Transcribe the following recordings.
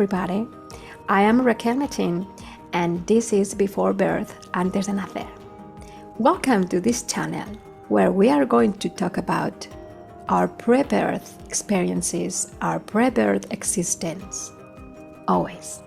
everybody. I am Raquel Machín, and this is Before Birth, Antes de Nacer. Welcome to this channel, where we are going to talk about our pre-birth experiences, our pre-birth existence. Always.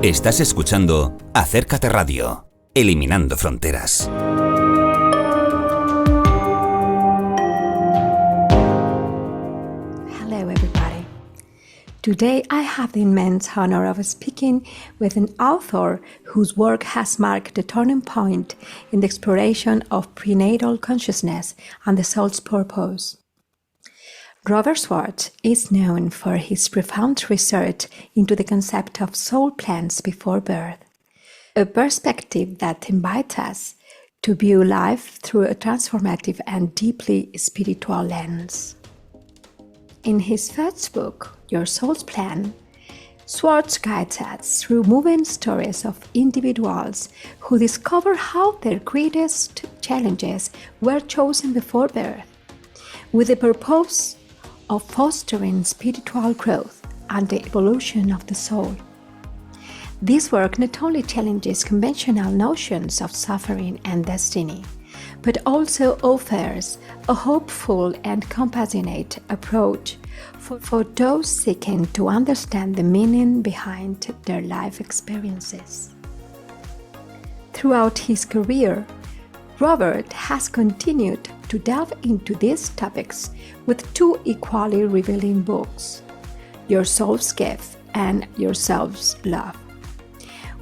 Estás escuchando Acércate Radio, eliminando fronteras. Hello everybody. Today I have the immense honor of speaking with an author whose work has marked the turning point in the exploration of prenatal consciousness and the soul's purpose. Robert Schwartz is known for his profound research into the concept of soul plans before birth, a perspective that invites us to view life through a transformative and deeply spiritual lens. In his first book, Your Soul's Plan, Schwartz guides us through moving stories of individuals who discover how their greatest challenges were chosen before birth, with the purpose of fostering spiritual growth and the evolution of the soul. This work not only challenges conventional notions of suffering and destiny, but also offers a hopeful and compassionate approach for those seeking to understand the meaning behind their life experiences. Throughout his career, Robert has continued to delve into these topics with two equally revealing books, Your Soul's Gift and Your Soul's Love,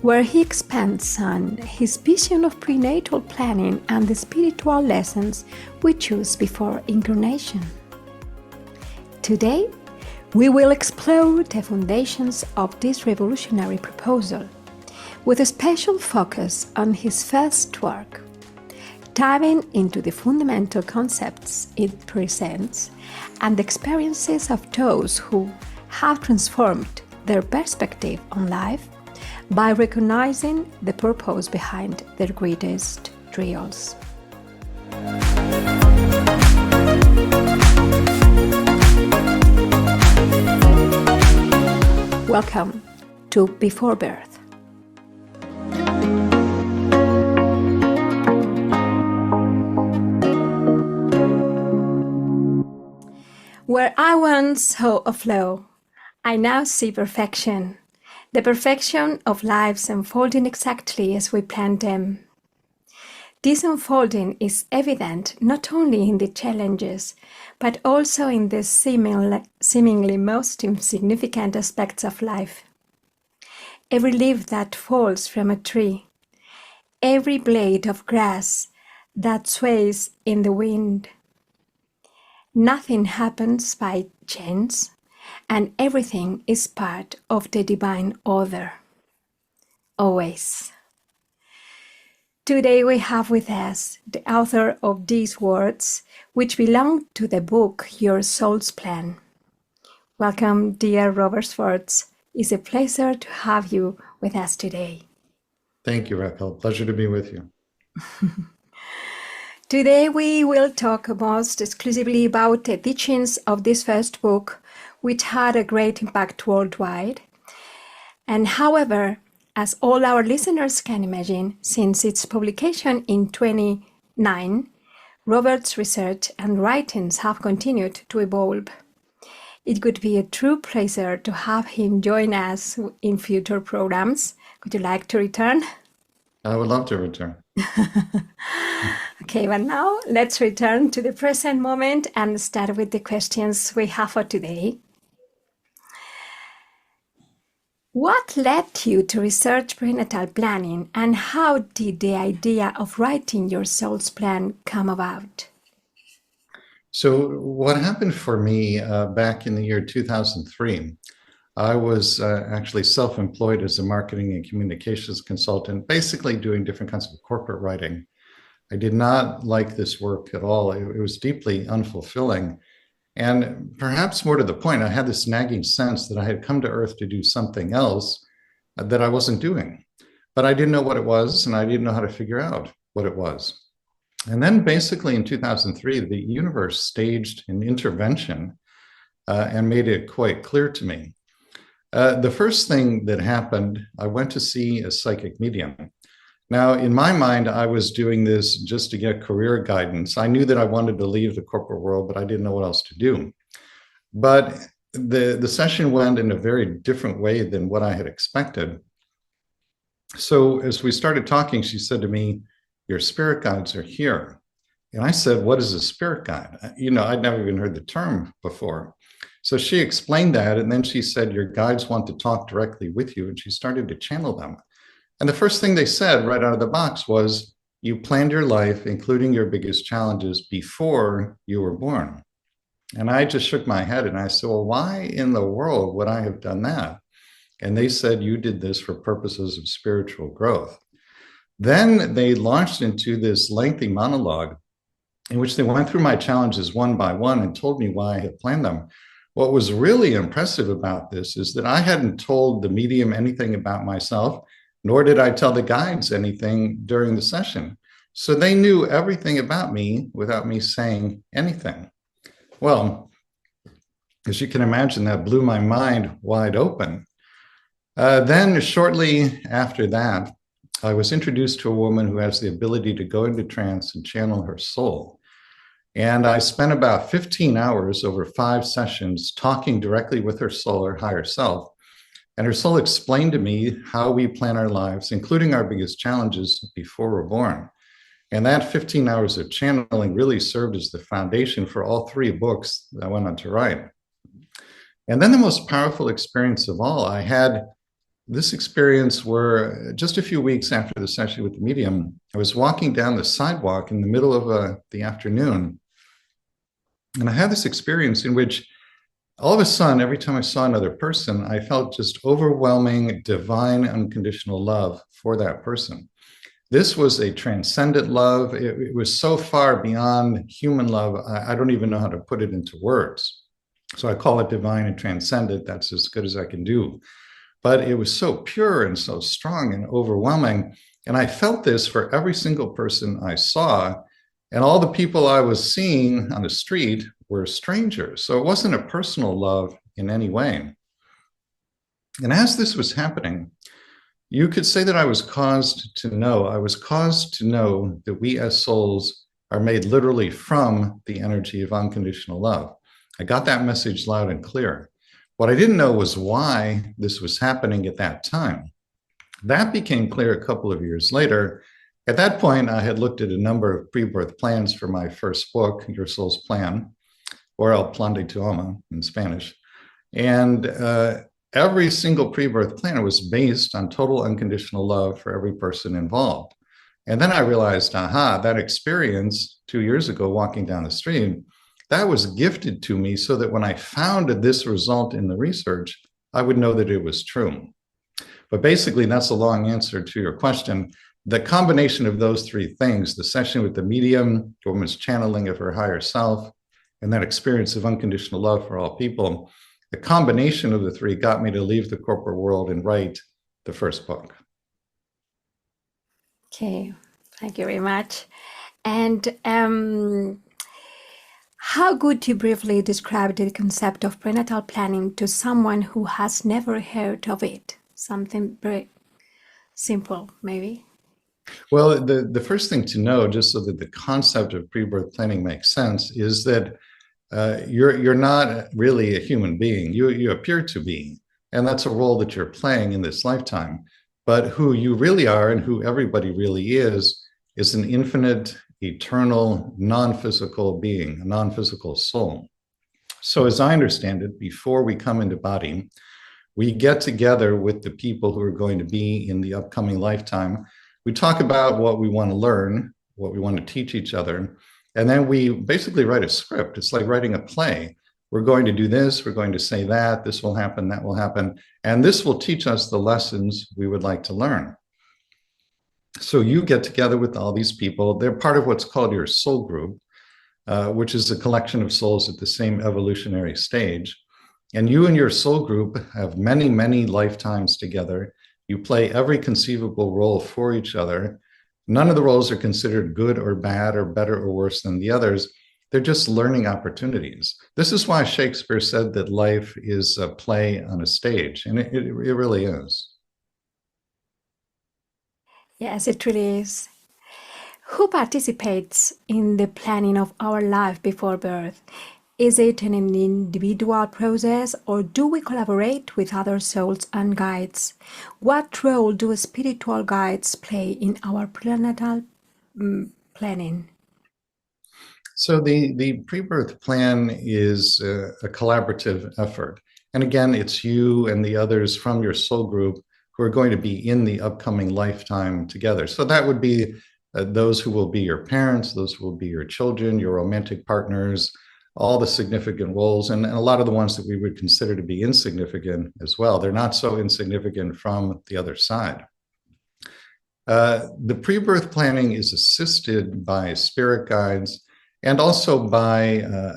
where he expands on his vision of prenatal planning and the spiritual lessons we choose before incarnation. Today, we will explore the foundations of this revolutionary proposal, with a special focus on his first work, diving into the fundamental concepts it presents and the experiences of those who have transformed their perspective on life by recognizing the purpose behind their greatest trials. Welcome to Before Birth. Where I once saw a flaw, I now see perfection, the perfection of lives unfolding exactly as we planned them. This unfolding is evident not only in the challenges, but also in the seemingly most insignificant aspects of life. Every leaf that falls from a tree, every blade of grass that sways in the wind. Nothing happens by chance, and everything is part of the divine order. Always. Today we have with us the author of these words, which belong to the book Your Soul's Plan. Welcome, dear Robert Schwartz. It's a pleasure to have you with us today. Thank you, Raquel. Pleasure to be with you. Today we will talk almost exclusively about the teachings of this first book, which had a great impact worldwide. And however, as all our listeners can imagine, since its publication in 2009, Robert's research and writings have continued to evolve. It would be a true pleasure to have him join us in future programs. Would you like to return? I would love to return. Okay, but now let's return to the present moment and start with the questions we have for today. What led you to research prenatal planning, and how did the idea of writing your soul's plan come about? So what happened for me back in the year 2003, I was actually self-employed as a marketing and communications consultant, basically doing different kinds of corporate writing. I did not like this work at all. It was deeply unfulfilling. And perhaps more to the point, I had this nagging sense that I had come to Earth to do something else that I wasn't doing. But I didn't know what it was, and I didn't know how to figure out what it was. And then basically in 2003, the universe staged an intervention and made it quite clear to me. The first thing that happened, I went to see a psychic medium. Now, in my mind, I was doing this just to get career guidance. I knew that I wanted to leave the corporate world, but I didn't know what else to do. But the session went in a very different way than what I had expected. So as we started talking, she said to me, "Your spirit guides are here." And I said, "What is a spirit guide?" I'd never even heard the term before. So she explained that, and then she said, "Your guides want to talk directly with you," and she started to channel them. And the first thing they said right out of the box was, "You planned your life, including your biggest challenges, before you were born." And I just shook my head and I said, "Well, why in the world would I have done that?" And they said, "You did this for purposes of spiritual growth." Then they launched into this lengthy monologue in which they went through my challenges one by one and told me why I had planned them. What was really impressive about this is that I hadn't told the medium anything about myself, nor did I tell the guides anything during the session. So they knew everything about me without me saying anything. Well, as you can imagine, that blew my mind wide open. Then shortly after that, I was introduced to a woman who has the ability to go into trance and channel her soul. And I spent about 15 hours over 5 sessions talking directly with her soul, her higher self. And her soul explained to me how we plan our lives, including our biggest challenges, before we're born. And that 15 hours of channeling really served as the foundation for all 3 books that I went on to write. And then the most powerful experience of all, I had this experience where just a few weeks after the session with the medium, I was walking down the sidewalk in the middle of the afternoon. And I had this experience in which all of a sudden, every time I saw another person, I felt just overwhelming, divine, unconditional love for that person. This was a transcendent love. It was so far beyond human love, I don't even know how to put it into words. So I call it divine and transcendent. That's as good as I can do. But it was so pure and so strong and overwhelming. And I felt this for every single person I saw. And all the people I was seeing on the street were strangers. So it wasn't a personal love in any way. And as this was happening, you could say that I was caused to know that we as souls are made literally from the energy of unconditional love. I got that message loud and clear. What I didn't know was why this was happening at that time. That became clear a couple of years later. At that point, I had looked at a number of pre-birth plans for my first book, Your Soul's Plan, or El Plan de tu Alma in Spanish. And every single pre-birth plan was based on total unconditional love for every person involved. And then I realized, that experience 2 years ago walking down the street, that was gifted to me so that when I found this result in the research, I would know that it was true. But basically, that's a long answer to your question. The combination of those 3 things, the session with the medium, the woman's channeling of her higher self, and that experience of unconditional love for all people, the combination of the 3 got me to leave the corporate world and write the first book. Okay, thank you very much. And how could you briefly describe the concept of prenatal planning to someone who has never heard of it? Something very simple, maybe. Well, the first thing to know, just so that the concept of pre-birth planning makes sense, is that you're not really a human being. You appear to be, and that's a role that you're playing in this lifetime. But who you really are and who everybody really is an infinite, eternal, non-physical being, a non-physical soul. So as I understand it, before we come into body, we get together with the people who are going to be in the upcoming lifetime. We talk about what we want to learn, what we want to teach each other, and then we basically write a script. It's like writing a play. We're going to do this, we're going to say that, this will happen, that will happen, and this will teach us the lessons we would like to learn. So you get together with all these people. They're part of what's called your soul group, which is a collection of souls at the same evolutionary stage. And you and your soul group have many, many lifetimes together. You play every conceivable role for each other. None of the roles are considered good or bad or better or worse than the others. They're just learning opportunities. This is why Shakespeare said that life is a play on a stage, and it really is. Yes, it really is. Who participates in the planning of our life before birth? Is it an individual process, or do we collaborate with other souls and guides? What role do spiritual guides play in our prenatal planning? So the pre-birth plan is a collaborative effort. And again, it's you and the others from your soul group who are going to be in the upcoming lifetime together. So that would be those who will be your parents, those who will be your children, your romantic partners, all the significant roles, and a lot of the ones that we would consider to be insignificant as well. They're not so insignificant from the other side. The pre-birth planning is assisted by spirit guides and also by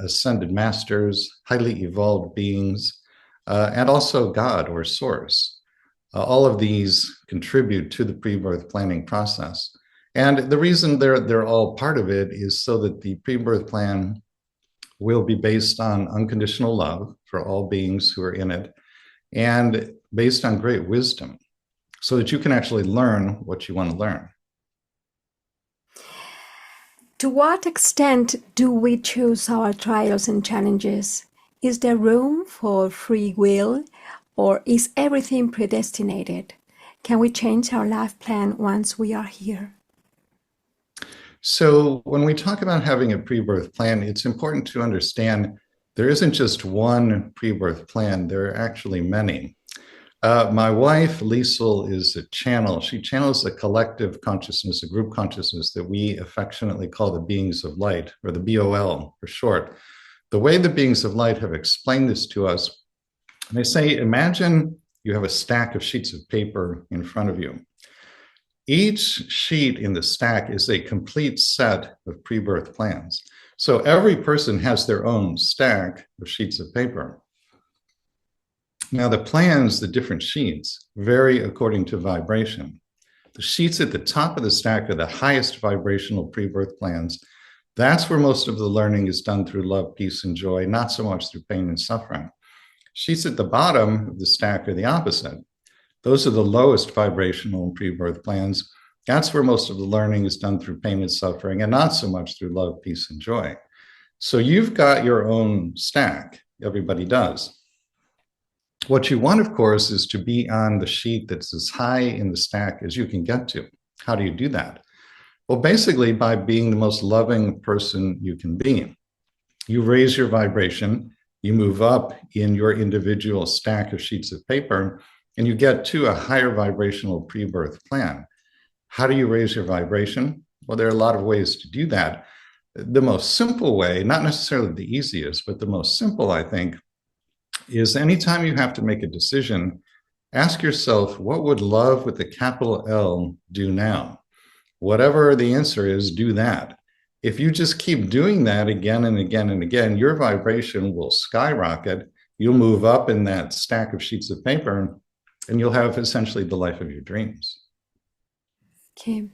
ascended masters, highly evolved beings, and also God or Source. All of these contribute to the pre-birth planning process. And the reason they're all part of it is so that the pre-birth plan will be based on unconditional love for all beings who are in it, and based on great wisdom, so that you can actually learn what you want to learn. To what extent do we choose our trials and challenges? Is there room for free will, or is everything predestinated? Can we change our life plan once we are here? So when we talk about having a pre-birth plan, it's important to understand there isn't just one pre-birth plan, there are actually many. My wife, Liesel, is a channel. She channels a collective consciousness, a group consciousness that we affectionately call the beings of light, or the BOL for short. The way the beings of light have explained this to us, they say, imagine you have a stack of sheets of paper in front of you. Each sheet in the stack is a complete set of pre-birth plans. So every person has their own stack of sheets of paper. Now the plans, the different sheets, vary according to vibration. The sheets at the top of the stack are the highest vibrational pre-birth plans. That's where most of the learning is done through love, peace, and joy, not so much through pain and suffering. Sheets at the bottom of the stack are the opposite. Those are the lowest vibrational pre-birth plans. That's where most of the learning is done through pain and suffering, and not so much through love, peace, and joy. So you've got your own stack. Everybody does. What you want, of course, is to be on the sheet that's as high in the stack as you can get to. How do you do that? Well, basically by being the most loving person you can be. You raise your vibration, you move up in your individual stack of sheets of paper, and you get to a higher vibrational pre-birth plan. How do you raise your vibration? Well, there are a lot of ways to do that. The most simple way, not necessarily the easiest, but the most simple, I think, is anytime you have to make a decision, ask yourself, what would love with the capital L do now? Whatever the answer is, do that. If you just keep doing that again and again and again, your vibration will skyrocket. You'll move up in that stack of sheets of paper, and you'll have essentially the life of your dreams. Okay.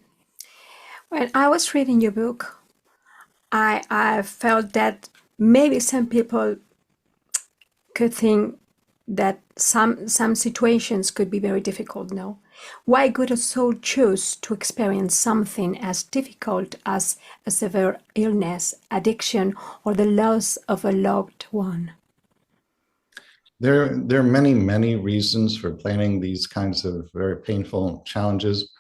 When I was reading your book, I felt that maybe some people could think that some situations could be very difficult, no? Why would a soul choose to experience something as difficult as a severe illness, addiction, or the loss of a loved one? There are many, many reasons for planning these kinds of very painful challenges.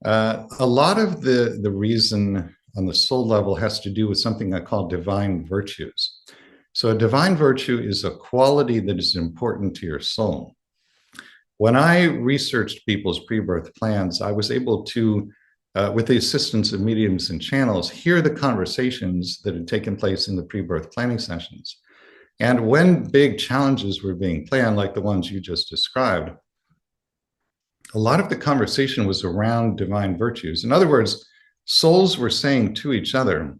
A lot of the reason on the soul level has to do with something I call divine virtues. So a divine virtue is a quality that is important to your soul. When I researched people's pre-birth plans, I was able to, with the assistance of mediums and channels, hear the conversations that had taken place in the pre-birth planning sessions. And when big challenges were being planned, like the ones you just described, a lot of the conversation was around divine virtues. In other words, souls were saying to each other,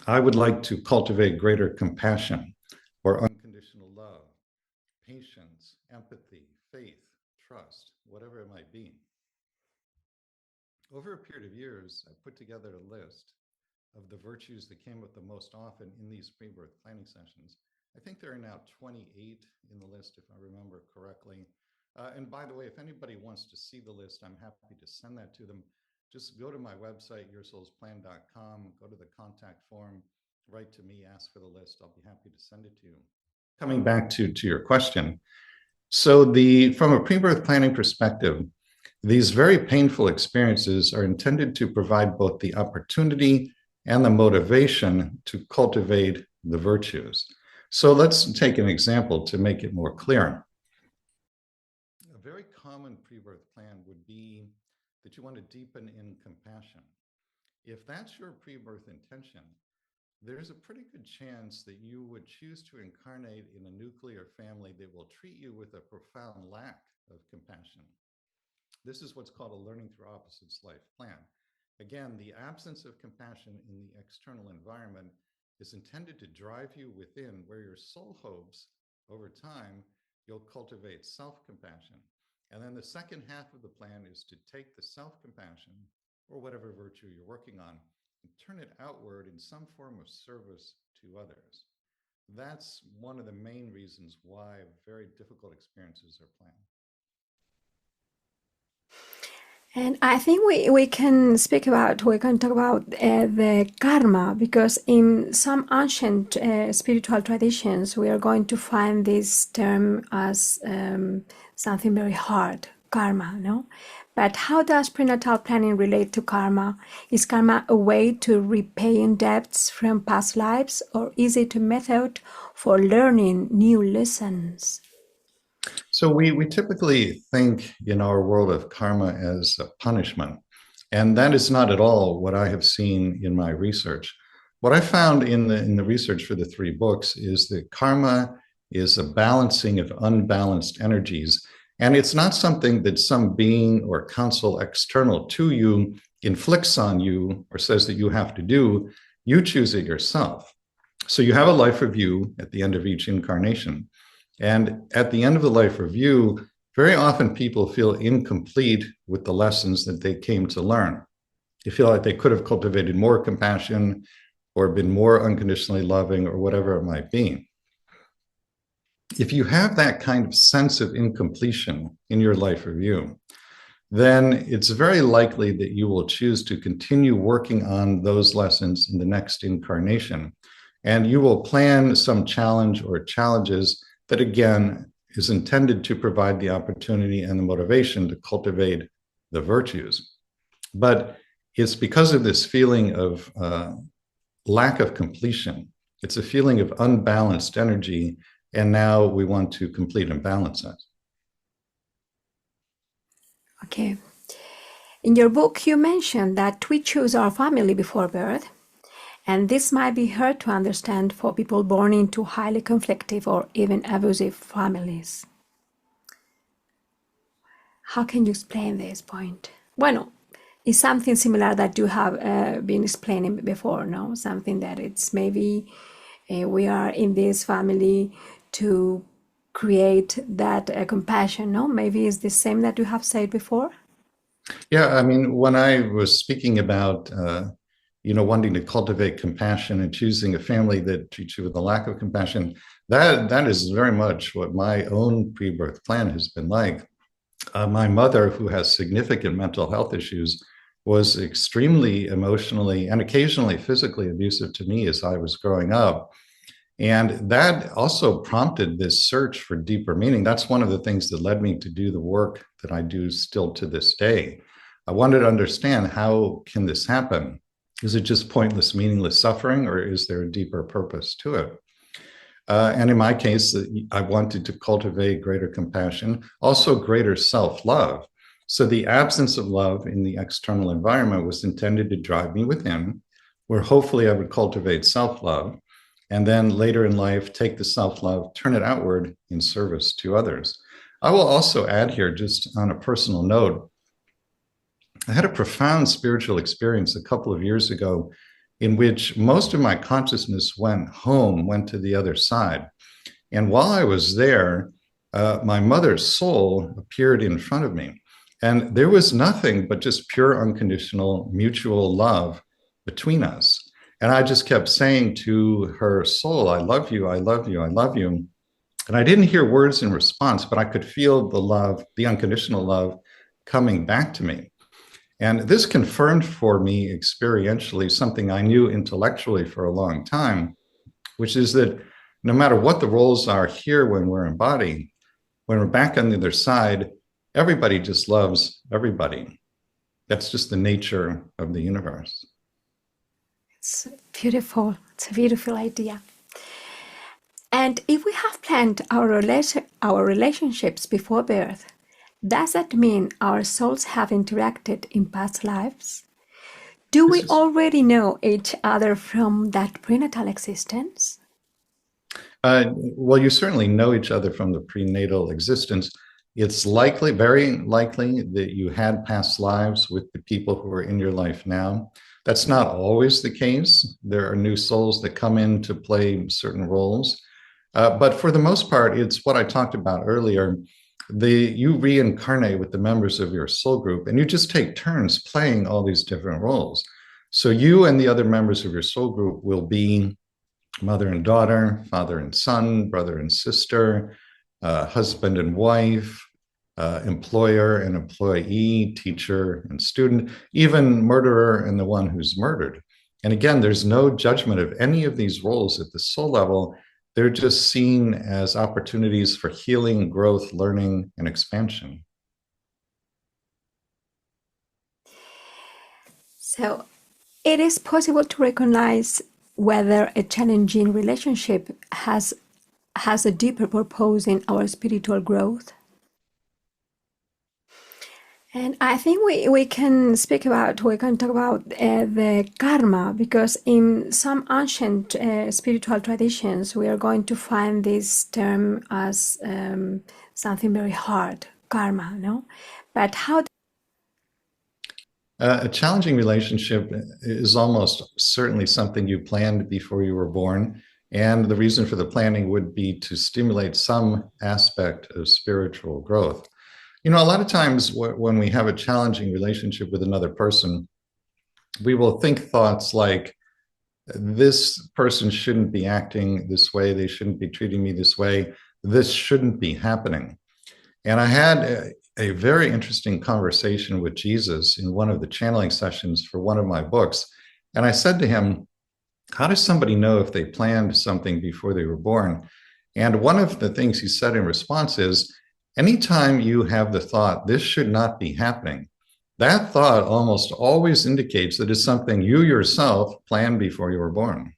I would like to cultivate greater compassion or unconditional love, patience, empathy, faith, trust, whatever it might be. Over a period of years, I put together a list of the virtues that came up the most often in these pre-birth planning sessions. I think there are now 28 in the list, if I remember correctly. And by the way, if anybody wants to see the list, I'm happy to send that to them. Just go to my website, yoursoulsplan.com, go to the contact form, write to me, ask for the list. I'll be happy to send it to you. Coming back to your question. So from a pre-birth planning perspective, these very painful experiences are intended to provide both the opportunity and the motivation to cultivate the virtues. So let's take an example to make it more clear. A very common pre-birth plan would be that you want to deepen in compassion. If that's your pre-birth intention, there's a pretty good chance that you would choose to incarnate in a nuclear family that will treat you with a profound lack of compassion. This is what's called a learning through opposites life plan. Again, the absence of compassion in the external environment is intended to drive you within, where your soul hopes over time you'll cultivate self-compassion. And then the second half of the plan is to take the self-compassion, or whatever virtue you're working on, and turn it outward in some form of service to others. That's one of the main reasons why very difficult experiences are planned. And I think we can talk about the karma, because in some ancient spiritual traditions, we are going to find this term as something very hard, karma, no? But how does prenatal planning relate to karma? Is karma a way to repaying debts from past lives, or is it a method for learning new lessons? So we typically think in our world of karma as a punishment, and that is not at all what I have seen in my research. What I found in the research for the 3 books is that karma is a balancing of unbalanced energies, and it's not something that some being or counsel external to you inflicts on you or says that you have to do. You choose it yourself. So you have a life review at the end of each incarnation. And at the end of the life review, very often people feel incomplete with the lessons that they came to learn. They feel like they could have cultivated more compassion or been more unconditionally loving or whatever it might be. If you have that kind of sense of incompletion in your life review, then it's very likely that you will choose to continue working on those lessons in the next incarnation. And you will plan some challenge or challenges that, again, is intended to provide the opportunity and the motivation to cultivate the virtues. But it's because of this feeling of lack of completion. It's a feeling of unbalanced energy, and now we want to complete and balance that. Okay. In your book, you mentioned that we choose our family before birth. And this might be hard to understand for people born into highly conflictive or even abusive families. How can you explain this point? Bueno, it's something similar that you have been explaining before, no? Something that it's maybe we are in this family to create that compassion, no? Maybe it's the same that you have said before? Yeah, I mean, when I was speaking about wanting to cultivate compassion and choosing a family that treats you with a lack of compassion, that is very much what my own pre-birth plan has been like. My mother, who has significant mental health issues, was extremely emotionally and occasionally physically abusive to me as I was growing up. And that also prompted this search for deeper meaning. That's one of the things that led me to do the work that I do still to this day. I wanted to understand, how can this happen? Is it just pointless, meaningless suffering, or is there a deeper purpose to it? And in my case, I wanted to cultivate greater compassion, also greater self-love. So the absence of love in the external environment was intended to drive me within, where hopefully I would cultivate self-love, and then later in life, take the self-love, turn it outward in service to others. I will also add here, just on a personal note, I had a profound spiritual experience a couple of years ago in which most of my consciousness went home, went to the other side. And while I was there, my mother's soul appeared in front of me. And there was nothing but just pure, unconditional, mutual love between us. And I just kept saying to her soul, I love you, I love you, I love you. And I didn't hear words in response, but I could feel the love, the unconditional love coming back to me. And this confirmed for me experientially something I knew intellectually for a long time, which is that no matter what the roles are here when we're embodied, when we're back on the other side, everybody just loves everybody. That's just the nature of the universe. It's beautiful. It's a beautiful idea. And if we have planned our relationships before birth, does that mean our souls have interacted in past lives? Do we already know each other from that prenatal existence? Well, you certainly know each other from the prenatal existence. It's likely, very likely, that you had past lives with the people who are in your life now. That's not always the case. There are new souls that come in to play certain roles. But for the most part, it's what I talked about earlier. You reincarnate with the members of your soul group, and you just take turns playing all these different roles. So you and the other members of your soul group will be mother and daughter, father and son, brother and sister, husband and wife, employer and employee, teacher and student, even murderer and the one who's murdered. And again, there's no judgment of any of these roles at the soul level. They're just seen as opportunities for healing, growth, learning, and expansion. So it is possible to recognize whether a challenging relationship has a deeper purpose in our spiritual growth. And I think we can talk about the karma, because in some ancient spiritual traditions, we are going to find this term as something very hard, karma, no? But how? A challenging relationship is almost certainly something you planned before you were born. And the reason for the planning would be to stimulate some aspect of spiritual growth. You know, a lot of times when we have a challenging relationship with another person, we will think thoughts like, this person shouldn't be acting this way, they shouldn't be treating me this way, this shouldn't be happening. And I had a very interesting conversation with Jesus in one of the channeling sessions for one of my books. And I said to him, how does somebody know if they planned something before they were born? And one of the things he said in response is, anytime you have the thought, this should not be happening, that thought almost always indicates that it's something you yourself planned before you were born.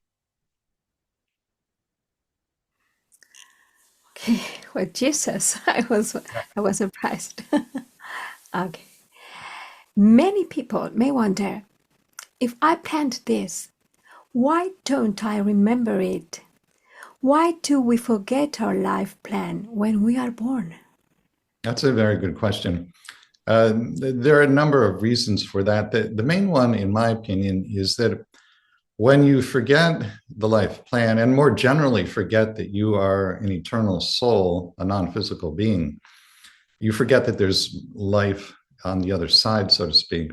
Okay, well, Jesus, I was surprised. Okay. Many people may wonder, if I planned this, why don't I remember it? Why do we forget our life plan when we are born? That's a very good question. There are a number of reasons for that. The main one, in my opinion, is that when you forget the life plan, and more generally forget that you are an eternal soul, a non-physical being, you forget that there's life on the other side, so to speak.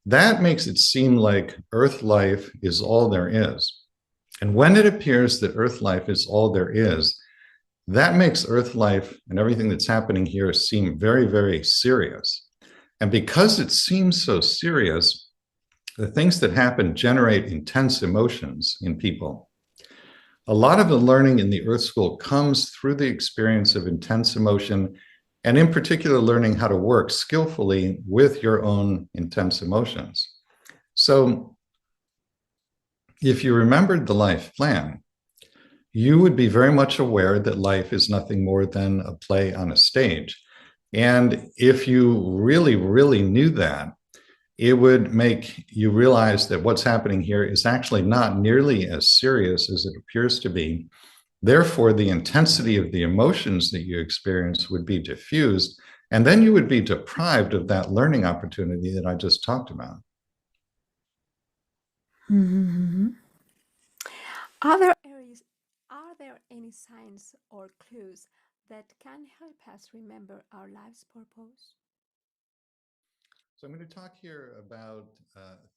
That makes it seem like Earth life is all there is. And when it appears that Earth life is all there is, that makes Earth life and everything that's happening here seem very, very serious. And because it seems so serious, the things that happen generate intense emotions in people. A lot of the learning in the Earth School comes through the experience of intense emotion, and in particular, learning how to work skillfully with your own intense emotions. So if you remembered the life plan, you would be very much aware that life is nothing more than a play on a stage. And if you really, really knew that, it would make you realize that what's happening here is actually not nearly as serious as it appears to be. Therefore, the intensity of the emotions that you experience would be diffused, and then you would be deprived of that learning opportunity that I just talked about. Mm-hmm. Are there any signs or clues that can help us remember our life's purpose? So I'm going to talk here about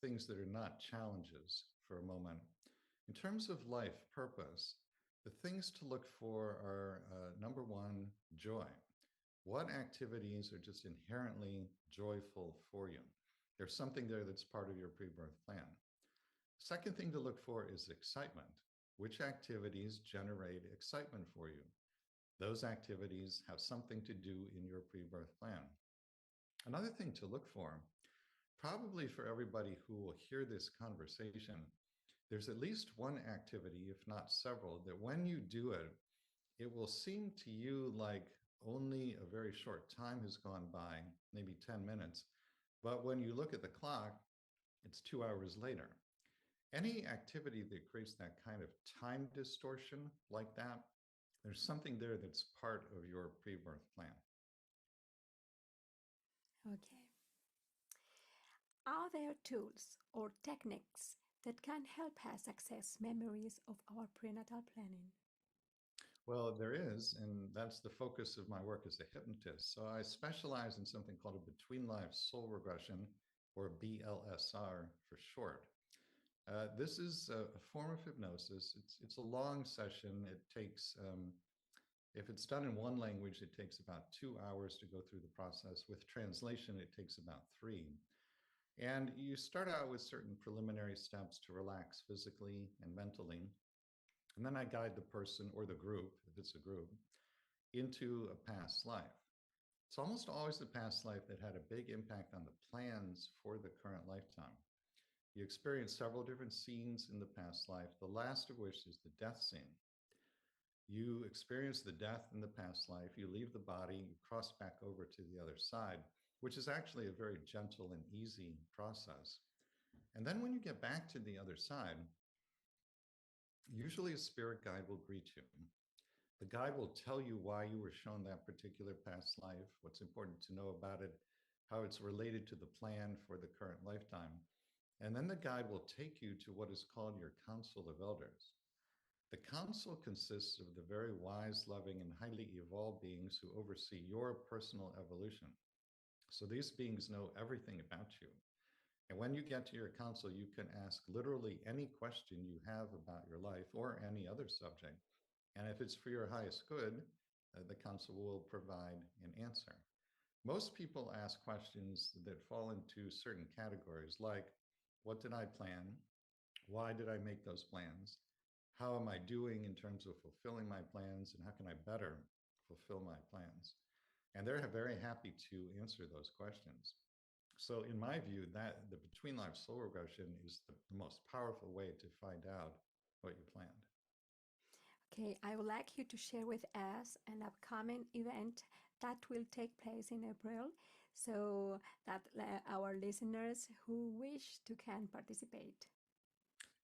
things that are not challenges for a moment. In terms of life purpose, the things to look for are number one, joy. What activities are just inherently joyful for you? There's something there that's part of your pre-birth plan. Second thing to look for is excitement. Which activities generate excitement for you? Those activities have something to do in your pre-birth plan. Another thing to look for, probably for everybody who will hear this conversation, there's at least one activity, if not several, that when you do it, it will seem to you like only a very short time has gone by, maybe 10 minutes. But when you look at the clock, it's 2 hours later. Any activity that creates that kind of time distortion like that, there's something there that's part of your pre-birth plan. Okay. Are there tools or techniques that can help us access memories of our prenatal planning? Well, there is, and that's the focus of my work as a hypnotist. So I specialize in something called a between-life soul regression, or BLSR for short. This is a form of hypnosis. It's a long session. It takes, if it's done in one language, it takes about 2 hours to go through the process. With translation, it takes about 3. And you start out with certain preliminary steps to relax physically and mentally. And then I guide the person or the group, if it's a group, into a past life. It's almost always the past life that had a big impact on the plans for the current lifetime. You experience several different scenes in the past life, the last of which is the death scene. You experience the death in the past life, you leave the body, you cross back over to the other side, which is actually a very gentle and easy process. And then when you get back to the other side, usually a spirit guide will greet you. The guide will tell you why you were shown that particular past life, what's important to know about it, how it's related to the plan for the current lifetime. And then the guide will take you to what is called your council of elders. The council consists of the very wise, loving, and highly evolved beings who oversee your personal evolution. So these beings know everything about you. And when you get to your council, you can ask literally any question you have about your life or any other subject. And if it's for your highest good, the council will provide an answer. Most people ask questions that fall into certain categories like, what did I plan? Why did I make those plans? How am I doing in terms of fulfilling my plans? And how can I better fulfill my plans? And they're very happy to answer those questions. So in my view, that the between life soul regression is the most powerful way to find out what you planned. Okay, I would like you to share with us an upcoming event that will take place in April so that our listeners who wish to can participate.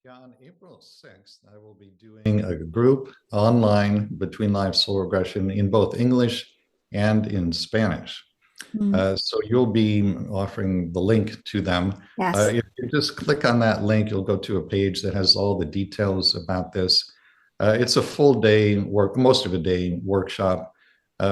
Yeah, on April 6th, I will be doing a group online between life soul regression in both English and in Spanish. So you'll be offering the link to them. Yes. If you just click on that link, you'll go to a page that has all the details about this. It's a full day most of a day workshop.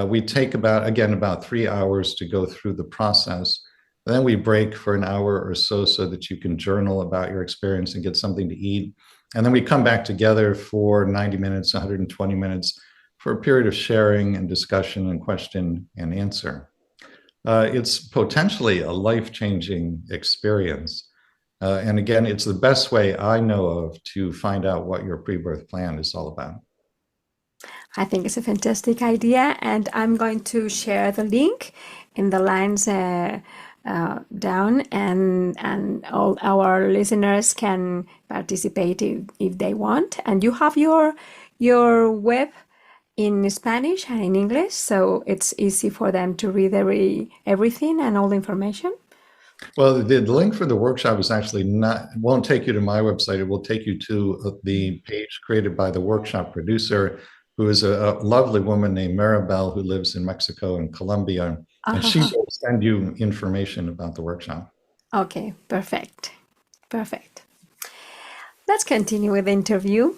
We take about 3 hours to go through the process. Then we break for an hour or so that you can journal about your experience and get something to eat. And then we come back together for 90 minutes, 120 minutes for a period of sharing and discussion and question and answer. It's potentially a life-changing experience. And again, it's the best way I know of to find out what your pre-birth plan is all about. I think it's a fantastic idea, and I'm going to share the link in the lines down, and all our listeners can participate if they want. And you have your web in Spanish and in English, so it's easy for them to read everything and all the information. Well, the link for the workshop is actually won't take you to my website. It will take you to the page created by the workshop producer, who is a lovely woman named Maribel, who lives in Mexico and Colombia. And she will send you information about the workshop. Okay, perfect. Perfect. Let's continue with the interview.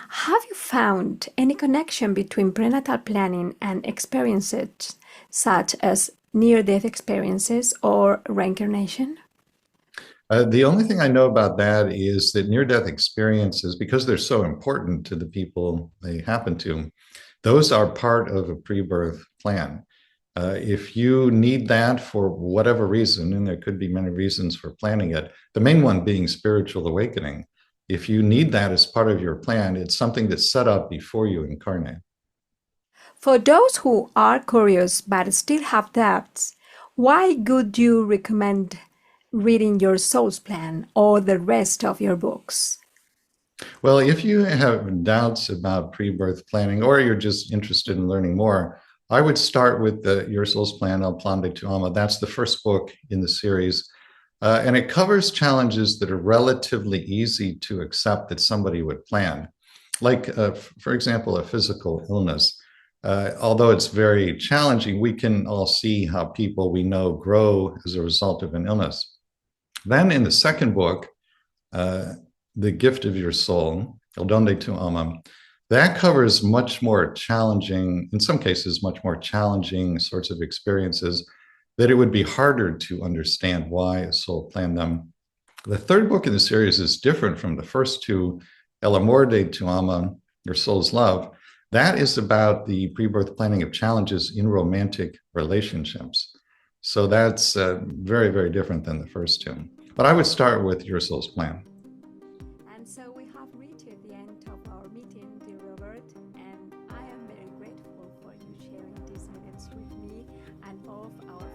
Have you found any connection between prenatal planning and experiences such as near-death experiences or reincarnation? The only thing I know about that is that near-death experiences, because they're so important to the people they happen to, those are part of a pre-birth plan. If you need that for whatever reason, and there could be many reasons for planning it, the main one being spiritual awakening, if you need that as part of your plan, it's something that's set up before you incarnate. For those who are curious but still have doubts, why would you recommend reading your soul's plan or the rest of your books? Well, if you have doubts about pre-birth planning, or you're just interested in learning more, I would start with Your Soul's Plan, El Plan de Tu Alma. That's the first book in the series. And it covers challenges that are relatively easy to accept that somebody would plan. Like, for example, a physical illness. Although it's very challenging, we can all see how people we know grow as a result of an illness. Then in the second book, The Gift of Your Soul, El Don de Tu Alma, that covers much more challenging, in some cases, much more challenging sorts of experiences that it would be harder to understand why a soul planned them. The third book in the series is different from the first two, El Amor de Tu Alma, Your Soul's Love. That is about the pre-birth planning of challenges in romantic relationships. So that's very, very different than the first two. But I would start with Your Soul's Plan. And so we have reached the end of our meeting, dear Robert, and I am very grateful for you sharing these minutes with me and all of our